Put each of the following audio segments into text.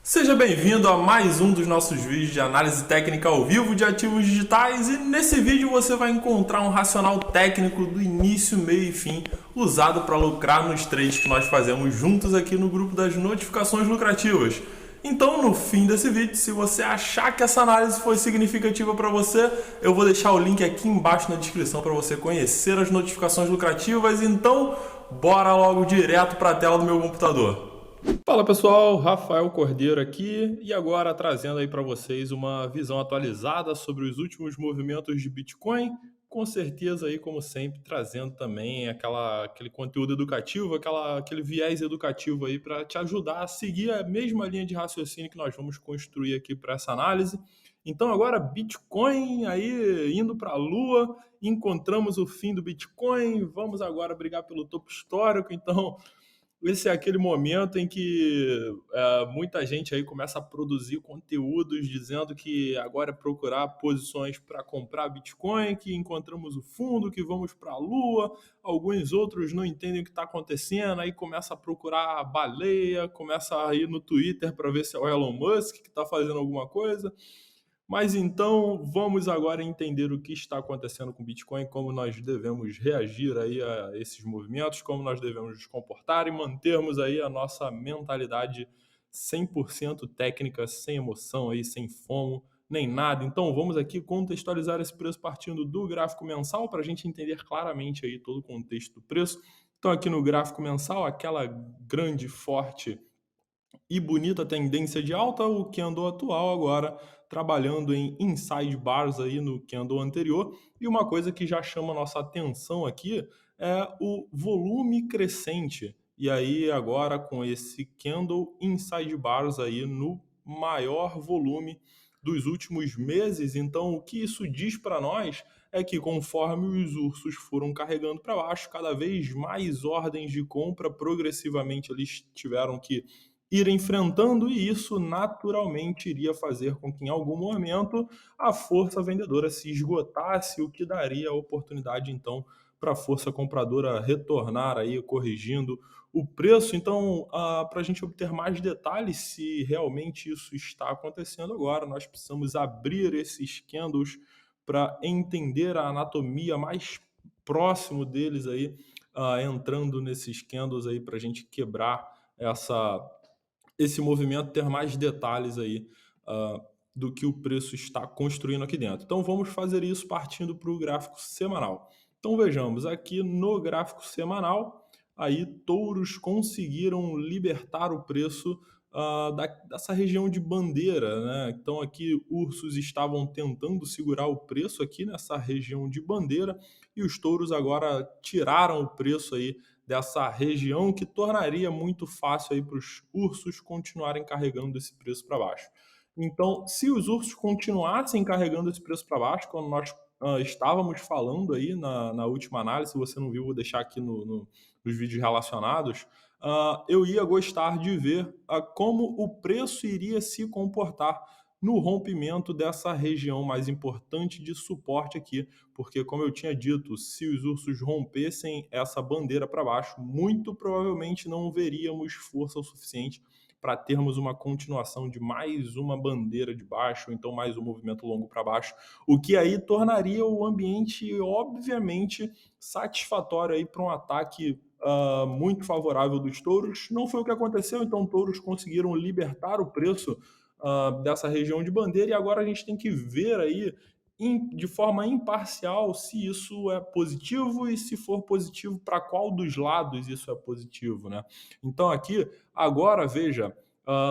Seja bem-vindo a mais um dos nossos vídeos de análise técnica ao vivo de ativos digitais, e nesse vídeo você vai encontrar um racional técnico do início, meio e fim usado para lucrar nos trades que nós fazemos juntos aqui no grupo das notificações lucrativas. Então, no fim desse vídeo, se você achar que essa análise foi significativa para você, eu vou deixar o link aqui embaixo na descrição para você conhecer as notificações lucrativas. Então, bora logo direto para a tela do meu computador. Fala pessoal, Rafael Cordeiro aqui e agora trazendo aí para vocês uma visão atualizada sobre os últimos movimentos de Bitcoin, com certeza aí como sempre trazendo também aquele conteúdo educativo, aquele viés educativo aí para te ajudar a seguir a mesma linha de raciocínio que nós vamos construir aqui para essa análise. Então agora Bitcoin aí indo para a Lua, encontramos o fim do Bitcoin, vamos agora brigar pelo topo histórico, então esse é aquele momento em que muita gente aí começa a produzir conteúdos dizendo que agora é procurar posições para comprar Bitcoin, que encontramos o fundo, que vamos para a Lua. Alguns outros não entendem o que está acontecendo, aí começa a procurar a baleia, começa a ir no Twitter para ver se é o Elon Musk que está fazendo alguma coisa. Mas então vamos agora entender o que está acontecendo com o Bitcoin, como nós devemos reagir aí a esses movimentos, como nós devemos nos comportar e mantermos aí a nossa mentalidade 100% técnica, sem emoção aí, sem FOMO, nem nada. Então vamos aqui contextualizar esse preço partindo do gráfico mensal para a gente entender claramente aí todo o contexto do preço. Então aqui no gráfico mensal, aquela grande, forte e bonita tendência de alta, o candle atual agora trabalhando em inside bars aí no candle anterior. E uma coisa que já chama a nossa atenção aqui é o volume crescente. E aí agora com esse candle inside bars aí no maior volume dos últimos meses. Então o que isso diz para nós é que conforme os ursos foram carregando para baixo, cada vez mais ordens de compra progressivamente eles tiveram que ir enfrentando, e isso naturalmente iria fazer com que em algum momento a força vendedora se esgotasse, o que daria a oportunidade então para a força compradora retornar aí corrigindo o preço. Então, para a gente obter mais detalhes se realmente isso está acontecendo agora, nós precisamos abrir esses candles para entender a anatomia mais próximo deles aí, entrando nesses candles aí para a gente quebrar esse movimento, ter mais detalhes aí do que o preço está construindo aqui dentro. Então vamos fazer isso partindo para o gráfico semanal. Então vejamos, aqui no gráfico semanal, aí touros conseguiram libertar o preço dessa região de bandeira, né? Então aqui ursos estavam tentando segurar o preço aqui nessa região de bandeira, e os touros agora tiraram o preço aí dessa região, que tornaria muito fácil aí para os ursos continuarem carregando esse preço para baixo. Então, se os ursos continuassem carregando esse preço para baixo, quando nós estávamos falando aí na última análise, se você não viu, vou deixar aqui nos vídeos relacionados, eu ia gostar de ver como o preço iria se comportar no rompimento dessa região mais importante de suporte aqui, porque como eu tinha dito, se os ursos rompessem essa bandeira para baixo, muito provavelmente não veríamos força o suficiente para termos uma continuação de mais uma bandeira de baixo, ou então mais um movimento longo para baixo, o que aí tornaria o ambiente obviamente satisfatório aí para um ataque muito favorável dos touros. Não foi o que aconteceu, então touros conseguiram libertar o preço dessa região de bandeira, e agora a gente tem que ver aí de forma imparcial se isso é positivo, e se for positivo, para qual dos lados isso é positivo, né? Então aqui, agora veja,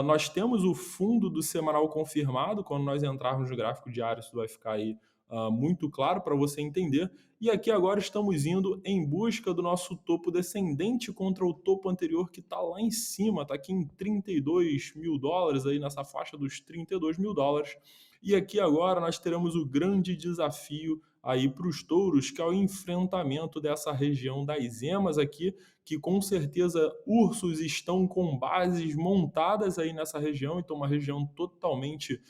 nós temos o fundo do semanal confirmado. Quando nós entrarmos no gráfico diário, isso vai ficar aí muito claro para você entender. E aqui agora estamos indo em busca do nosso topo descendente contra o topo anterior, que está lá em cima, está aqui em 32 mil dólares, aí nessa faixa dos 32 mil dólares. E aqui agora nós teremos o grande desafio aí para os touros, que é o enfrentamento dessa região das emas aqui, que com certeza ursos estão com bases montadas aí nessa região, então uma região totalmente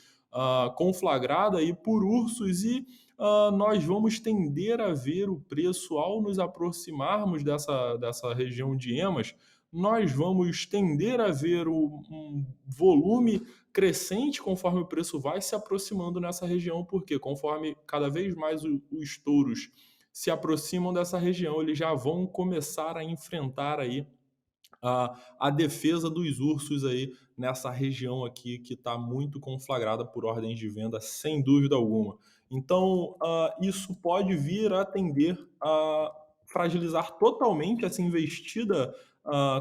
conflagrada aí por ursos, e nós vamos tender a ver o preço, ao nos aproximarmos dessa região de emas, nós vamos tender a ver um volume crescente conforme o preço vai se aproximando nessa região, porque conforme cada vez mais os touros se aproximam dessa região, eles já vão começar a enfrentar aí a defesa dos ursos aí nessa região aqui que está muito conflagrada por ordens de venda, sem dúvida alguma. Então, isso pode vir a tender a fragilizar totalmente essa investida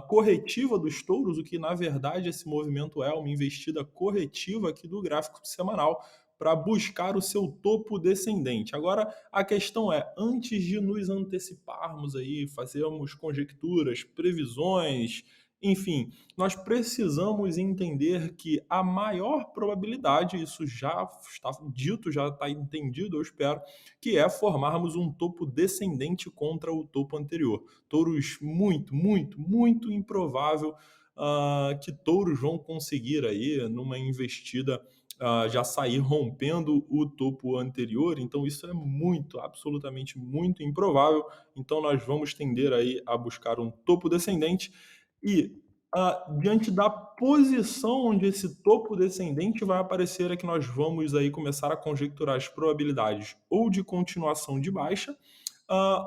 corretiva dos touros, o que na verdade esse movimento é uma investida corretiva aqui do gráfico semanal para buscar o seu topo descendente. Agora, a questão é, antes de nos anteciparmos aí, fazermos conjecturas, previsões, enfim, nós precisamos entender que a maior probabilidade, isso já está dito, já está entendido, eu espero, que é formarmos um topo descendente contra o topo anterior. Touros muito improvável que touros vão conseguir aí numa investida já sair rompendo o topo anterior, então isso é absolutamente muito improvável. Então nós vamos tender aí a buscar um topo descendente e diante da posição onde esse topo descendente vai aparecer é que nós vamos aí começar a conjecturar as probabilidades ou de continuação de baixa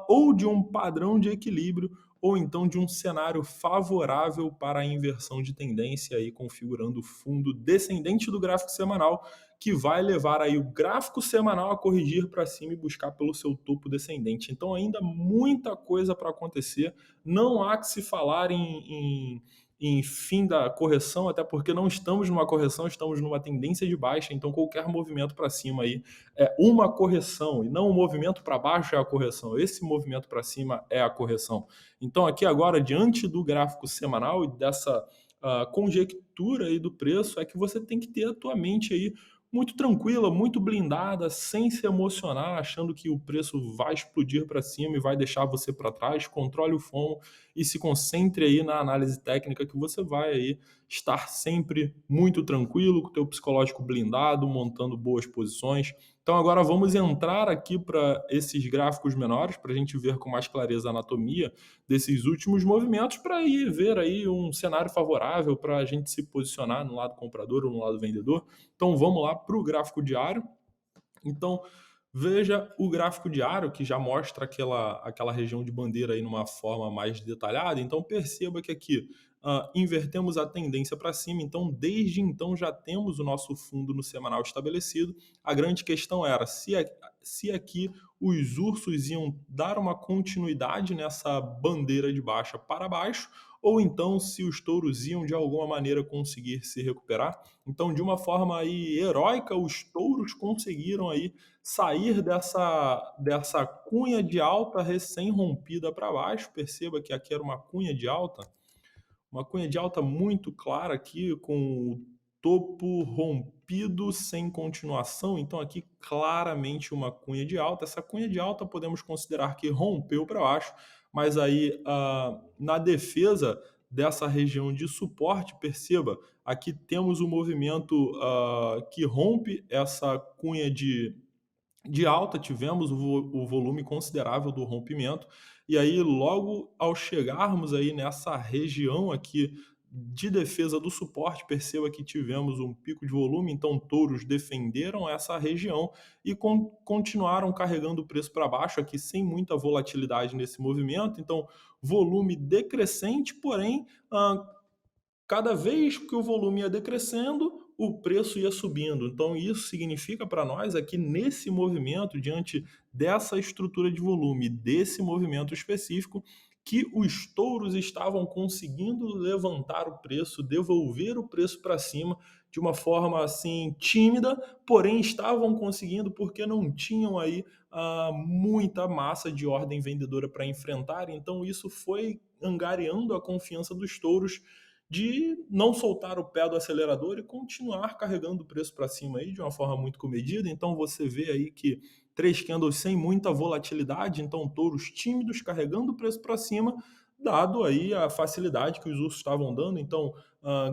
ou de um padrão de equilíbrio, ou então de um cenário favorável para a inversão de tendência, aí configurando o fundo descendente do gráfico semanal, que vai levar aí o gráfico semanal a corrigir para cima e buscar pelo seu topo descendente. Então ainda muita coisa para acontecer, não há que se falar em fim da correção, até porque não estamos numa correção, estamos numa tendência de baixa, então qualquer movimento para cima aí é uma correção e não um movimento para baixo é a correção. Esse movimento para cima é a correção. Então, aqui agora, diante do gráfico semanal e dessa conjectura aí do preço, é que você tem que ter a tua mente aí muito tranquila, muito blindada, sem se emocionar, achando que o preço vai explodir para cima e vai deixar você para trás. Controle o FOMO e se concentre aí na análise técnica, que você vai aí estar sempre muito tranquilo, com o teu psicológico blindado, montando boas posições. Então agora vamos entrar aqui para esses gráficos menores, para a gente ver com mais clareza a anatomia desses últimos movimentos, para ir ver aí um cenário favorável para a gente se posicionar no lado comprador ou no lado vendedor. Então vamos lá para o gráfico diário. Então veja o gráfico diário, que já mostra aquela região de bandeira aí numa forma mais detalhada. Então perceba que aqui invertemos a tendência para cima, então desde então já temos o nosso fundo no semanal estabelecido. A grande questão era se aqui os ursos iam dar uma continuidade nessa bandeira de baixa para baixo, ou então se os touros iam de alguma maneira conseguir se recuperar. Então, de uma forma aí heróica, os touros conseguiram aí sair dessa cunha de alta recém-rompida para baixo. Perceba que aqui era uma cunha de alta muito clara aqui, com o topo rompido sem continuação. Então aqui claramente uma cunha de alta. Essa cunha de alta podemos considerar que rompeu para baixo, mas aí na defesa dessa região de suporte, perceba, aqui temos um movimento que rompe essa cunha de alta, tivemos o volume considerável do rompimento, e aí logo ao chegarmos aí nessa região aqui de defesa do suporte, perceba que tivemos um pico de volume, então touros defenderam essa região e continuaram carregando o preço para baixo aqui sem muita volatilidade nesse movimento. Então volume decrescente, porém cada vez que o volume ia decrescendo, o preço ia subindo. Então isso significa para nós aqui nesse movimento, diante dessa estrutura de volume, desse movimento específico, que os touros estavam conseguindo levantar o preço, devolver o preço para cima de uma forma assim tímida, porém estavam conseguindo porque não tinham aí muita massa de ordem vendedora para enfrentar. Então isso foi angariando a confiança dos touros de não soltar o pé do acelerador e continuar carregando o preço para cima aí de uma forma muito comedida. Então você vê aí que 3 candles sem muita volatilidade, então touros tímidos carregando o preço para cima, dado aí a facilidade que os ursos estavam dando. Então,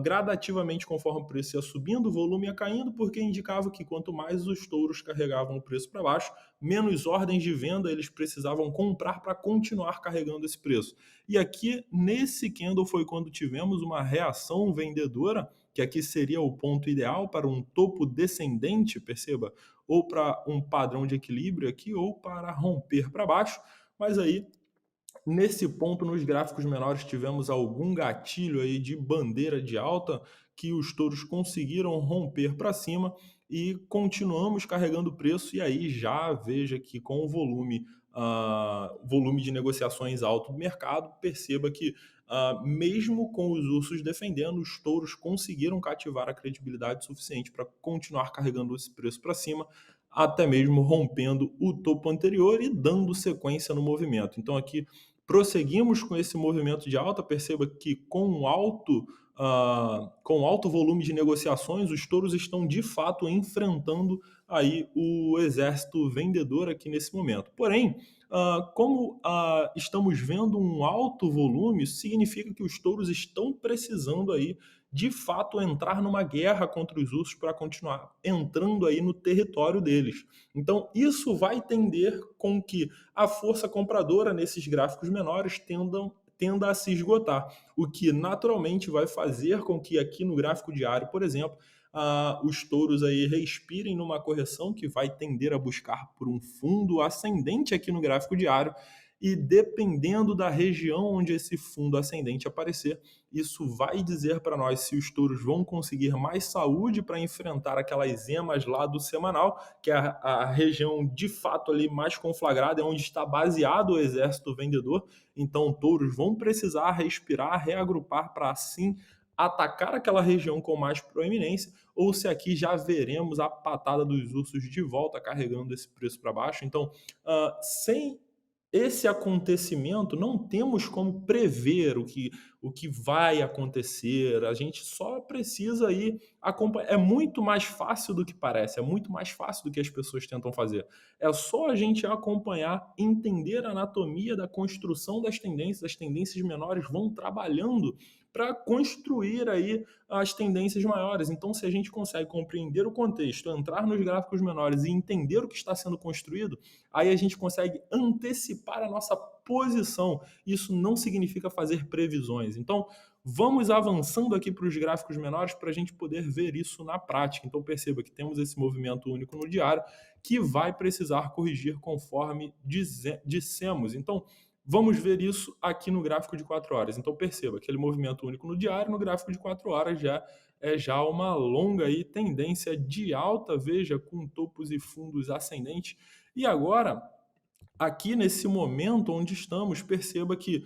gradativamente, conforme o preço ia subindo, o volume ia caindo, porque indicava que quanto mais os touros carregavam o preço para baixo, menos ordens de venda eles precisavam comprar para continuar carregando esse preço. E aqui, nesse candle, foi quando tivemos uma reação vendedora, que aqui seria o ponto ideal para um topo descendente, perceba, ou para um padrão de equilíbrio aqui, ou para romper para baixo, mas aí nesse ponto, nos gráficos menores, tivemos algum gatilho aí de bandeira de alta que os touros conseguiram romper para cima e continuamos carregando o preço. E aí já veja que com o volume de negociações alto do mercado, perceba que mesmo com os ursos defendendo, os touros conseguiram cativar a credibilidade suficiente para continuar carregando esse preço para cima, até mesmo rompendo o topo anterior e dando sequência no movimento. Então aqui prosseguimos com esse movimento de alta. Perceba que com alto volume de negociações, os touros estão de fato enfrentando aí o exército vendedor aqui nesse momento. Porém, como estamos vendo um alto volume, isso significa que os touros estão precisando aí de fato entrar numa guerra contra os ursos para continuar entrando aí no território deles. Então, isso vai tender com que a força compradora nesses gráficos menores tenda a se esgotar, o que naturalmente vai fazer com que aqui no gráfico diário, por exemplo, os touros aí respirem numa correção que vai tender a buscar por um fundo ascendente aqui no gráfico diário, e dependendo da região onde esse fundo ascendente aparecer, isso vai dizer para nós se os touros vão conseguir mais saúde para enfrentar aquelas emas lá do semanal, que é a região de fato ali mais conflagrada, é onde está baseado o exército vendedor. Então, touros vão precisar respirar, reagrupar para assim atacar aquela região com mais proeminência, ou se aqui já veremos a patada dos ursos de volta carregando esse preço para baixo. Então, sem esse acontecimento, não temos como prever o que vai acontecer, a gente só precisa ir acompanhar. É muito mais fácil do que parece, é muito mais fácil do que as pessoas tentam fazer. É só a gente acompanhar, entender a anatomia da construção das tendências. As tendências menores vão trabalhando para construir aí as tendências maiores. Então, se a gente consegue compreender o contexto, entrar nos gráficos menores e entender o que está sendo construído, aí a gente consegue antecipar a nossa posição. Isso não significa fazer previsões. Então, vamos avançando aqui para os gráficos menores para a gente poder ver isso na prática. Então, perceba que temos esse movimento único no diário que vai precisar corrigir conforme dissemos. Então, vamos ver isso aqui no gráfico de 4 horas. Então, perceba, aquele movimento único no diário, no gráfico de 4 horas já uma longa aí, tendência de alta, veja, com topos e fundos ascendentes. E agora, aqui nesse momento onde estamos, perceba que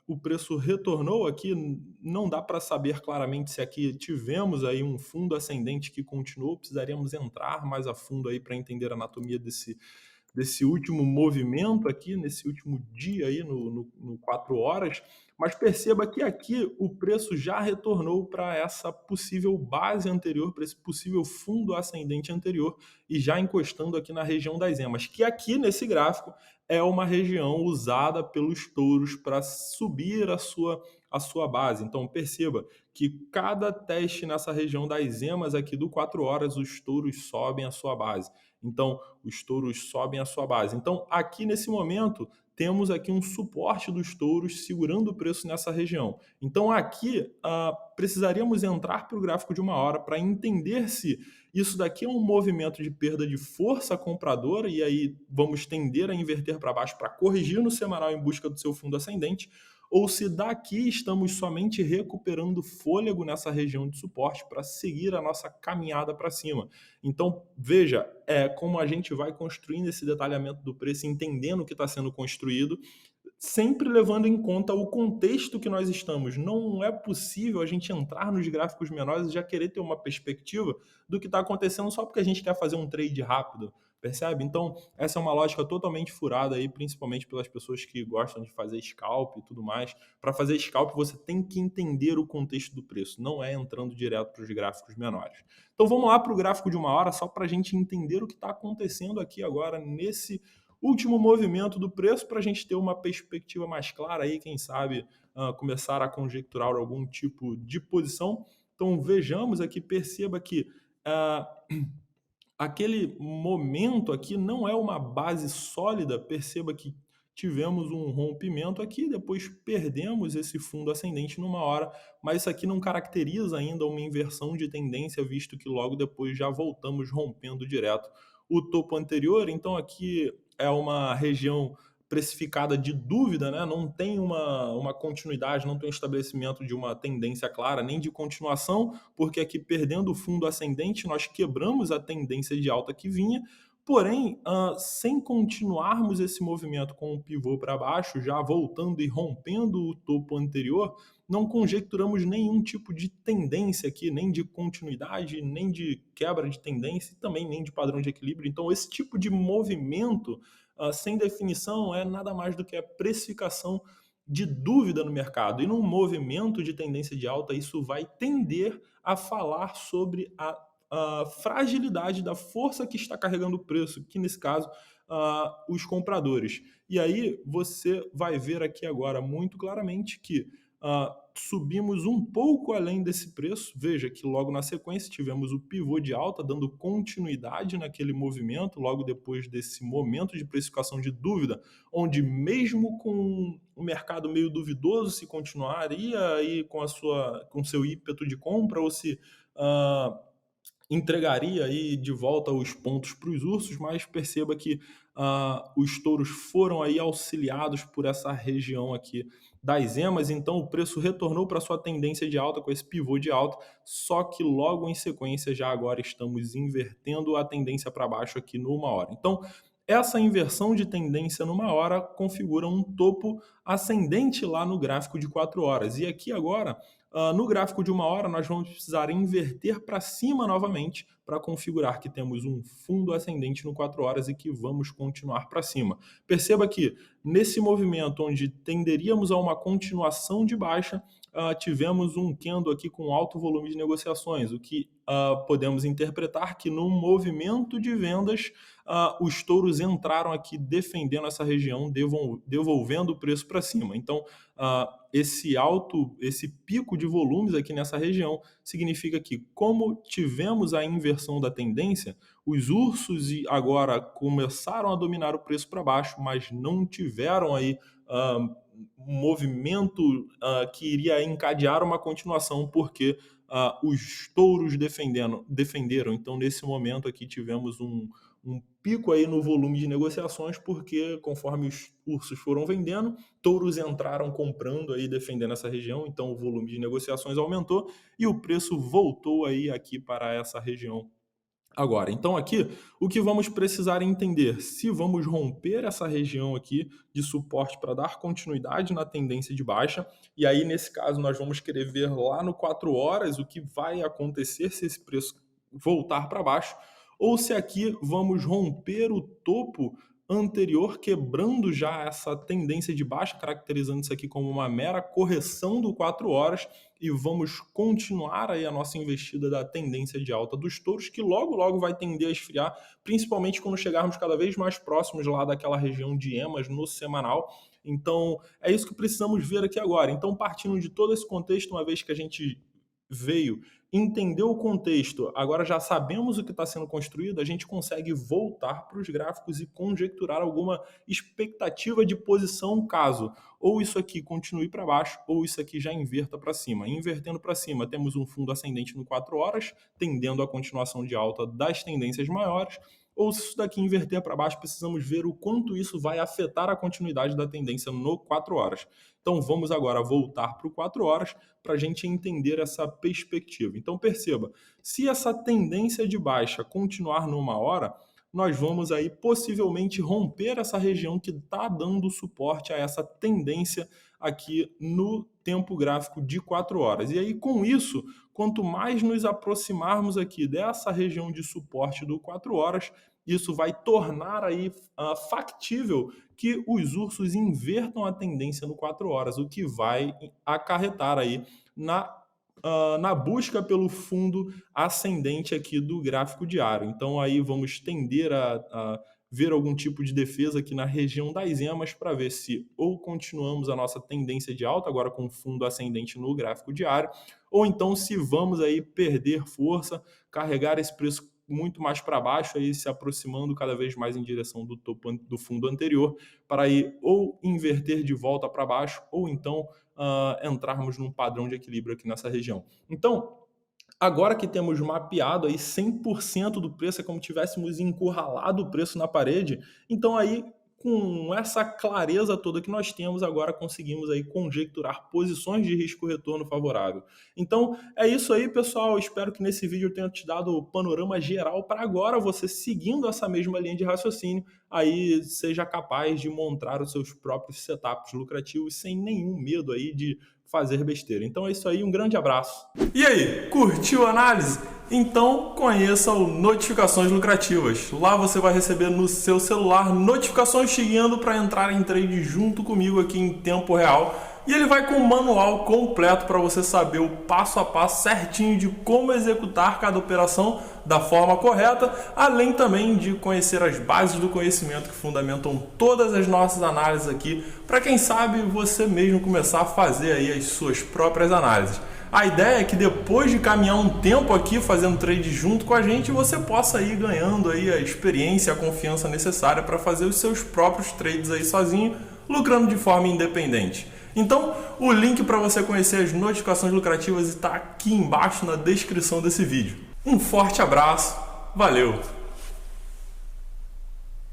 o preço retornou aqui, não dá para saber claramente se aqui tivemos aí um fundo ascendente que continuou, precisaríamos entrar mais a fundo aí para entender a anatomia desse último movimento aqui, nesse último dia aí, no 4 horas, mas perceba que aqui o preço já retornou para essa possível base anterior, para esse possível fundo ascendente anterior, e já encostando aqui na região das emas, que aqui nesse gráfico é uma região usada pelos touros para subir a sua base. Então perceba que cada teste nessa região das emas aqui do 4 horas, os touros sobem a sua base. Então, os touros sobem a sua base. Então, aqui nesse momento, temos aqui um suporte dos touros segurando o preço nessa região. Então, aqui, precisaríamos entrar para o gráfico de 1 hora para entender se isso daqui é um movimento de perda de força compradora, e aí vamos tender a inverter para baixo para corrigir no semanal em busca do seu fundo ascendente, ou se daqui estamos somente recuperando fôlego nessa região de suporte para seguir a nossa caminhada para cima. Então, veja, como a gente vai construindo esse detalhamento do preço, entendendo o que está sendo construído, sempre levando em conta o contexto que nós estamos. Não é possível a gente entrar nos gráficos menores e já querer ter uma perspectiva do que está acontecendo só porque a gente quer fazer um trade rápido, percebe? Então, essa é uma lógica totalmente furada aí, principalmente pelas pessoas que gostam de fazer scalp e tudo mais. Para fazer scalp, você tem que entender o contexto do preço, não é entrando direto para os gráficos menores. Então, vamos lá para o gráfico de 1 hora, só para a gente entender o que está acontecendo aqui agora nesse último movimento do preço para a gente ter uma perspectiva mais clara aí, quem sabe começar a conjecturar algum tipo de posição. Então vejamos aqui, perceba que aquele momento aqui não é uma base sólida, perceba que tivemos um rompimento aqui, depois perdemos esse fundo ascendente numa hora, mas isso aqui não caracteriza ainda uma inversão de tendência, visto que logo depois já voltamos rompendo direto o topo anterior. Então aqui é uma região precificada de dúvida, né? Não tem uma continuidade, não tem um estabelecimento de uma tendência clara, nem de continuação, porque aqui perdendo o fundo ascendente, nós quebramos a tendência de alta que vinha, porém, sem continuarmos esse movimento com o pivô para baixo, já voltando e rompendo o topo anterior, não conjecturamos nenhum tipo de tendência aqui, nem de continuidade, nem de quebra de tendência, e também nem de padrão de equilíbrio. Então, esse tipo de movimento sem definição é nada mais do que a precificação de dúvida no mercado. E num movimento de tendência de alta, isso vai tender a falar sobre a fragilidade da força que está carregando o preço, que nesse caso, os compradores. E aí você vai ver aqui agora muito claramente que subimos um pouco além desse preço. Veja que logo na sequência tivemos o pivô de alta, dando continuidade naquele movimento, logo depois desse momento de precificação de dúvida, onde mesmo com o mercado meio duvidoso se continuaria aí com seu ímpeto de compra ou se entregaria aí de volta os pontos para os ursos, mas perceba que os touros foram aí auxiliados por essa região aqui das emas, então o preço retornou para sua tendência de alta com esse pivô de alta, só que logo em sequência já agora estamos invertendo a tendência para baixo aqui no 1 hora. Então, essa inversão de tendência numa hora configura um topo ascendente lá no gráfico de 4 horas. E aqui agora, no gráfico de 1 hora, nós vamos precisar inverter para cima novamente para configurar que temos um fundo ascendente no 4 horas e que vamos continuar para cima. Perceba que nesse movimento onde tenderíamos a uma continuação de baixa, tivemos um candle aqui com alto volume de negociações, o que podemos interpretar que num movimento de vendas, os touros entraram aqui defendendo essa região, devolvendo o preço para cima. Então, esse pico de volumes aqui nessa região significa que, como tivemos a inversão da tendência, os ursos agora começaram a dominar o preço para baixo, mas não tiveram aí um movimento que iria encadear uma continuação, porque os touros defenderam. Então, nesse momento aqui, tivemos um pico aí no volume de negociações, porque conforme os ursos foram vendendo, touros entraram comprando aí, defendendo essa região, então o volume de negociações aumentou e o preço voltou aí aqui para essa região agora. Então aqui, o que vamos precisar entender, se vamos romper essa região aqui de suporte para dar continuidade na tendência de baixa, e aí nesse caso nós vamos querer ver lá no 4 horas o que vai acontecer se esse preço voltar para baixo, ou se aqui vamos romper o topo anterior, quebrando já essa tendência de baixa, caracterizando isso aqui como uma mera correção do 4 horas, e vamos continuar aí a nossa investida da tendência de alta dos touros, que logo logo vai tender a esfriar, principalmente quando chegarmos cada vez mais próximos lá daquela região de emas no semanal. Então é isso que precisamos ver aqui agora. Então, partindo de todo esse contexto, uma vez que a gente veio, entendeu o contexto, agora já sabemos o que está sendo construído, a gente consegue voltar para os gráficos e conjecturar alguma expectativa de posição caso ou isso aqui continue para baixo ou isso aqui já inverta para cima. Invertendo para cima, temos um fundo ascendente no 4 horas, tendendo a continuação de alta das tendências maiores, ou se isso daqui inverter para baixo, precisamos ver o quanto isso vai afetar a continuidade da tendência no 4 horas. Então vamos agora voltar para o 4 horas para a gente entender essa perspectiva. Então perceba, se essa tendência de baixa continuar numa hora, nós vamos aí possivelmente romper essa região que está dando suporte a essa tendência aqui no tempo gráfico de 4 horas. E aí com isso, quanto mais nos aproximarmos aqui dessa região de suporte do 4 horas, isso vai tornar aí factível que os ursos invertam a tendência no 4 horas, o que vai acarretar aí na busca pelo fundo ascendente aqui do gráfico diário. Então aí vamos tender a ver algum tipo de defesa aqui na região das EMAs para ver se ou continuamos a nossa tendência de alta, agora com fundo ascendente no gráfico diário, ou então se vamos aí perder força, carregar esse preço muito mais para baixo, aí se aproximando cada vez mais em direção do topo do fundo anterior, para aí ou inverter de volta para baixo, ou então entrarmos num padrão de equilíbrio aqui nessa região. Então, agora que temos mapeado aí 100% do preço, é como tivéssemos encurralado o preço na parede, então aí com essa clareza toda que nós temos, agora conseguimos aí conjecturar posições de risco-retorno favorável. Então é isso aí, pessoal. Espero que nesse vídeo eu tenha te dado o panorama geral para agora você, seguindo essa mesma linha de raciocínio, aí seja capaz de montar os seus próprios setups lucrativos sem nenhum medo aí de fazer besteira. Então é isso aí, um grande abraço. E aí, curtiu a análise? Então conheça o Notificações Lucrativas. Lá você vai receber no seu celular notificações te guiando para entrar em trade junto comigo aqui em tempo real. E ele vai com um manual completo para você saber o passo a passo certinho de como executar cada operação da forma correta, além também de conhecer as bases do conhecimento que fundamentam todas as nossas análises aqui, para quem sabe você mesmo começar a fazer aí as suas próprias análises. A ideia é que depois de caminhar um tempo aqui fazendo trade junto com a gente, você possa ir ganhando aí a experiência, a confiança necessária para fazer os seus próprios trades aí sozinho, lucrando de forma independente. Então, o link para você conhecer as notificações lucrativas está aqui embaixo na descrição desse vídeo. Um forte abraço, valeu!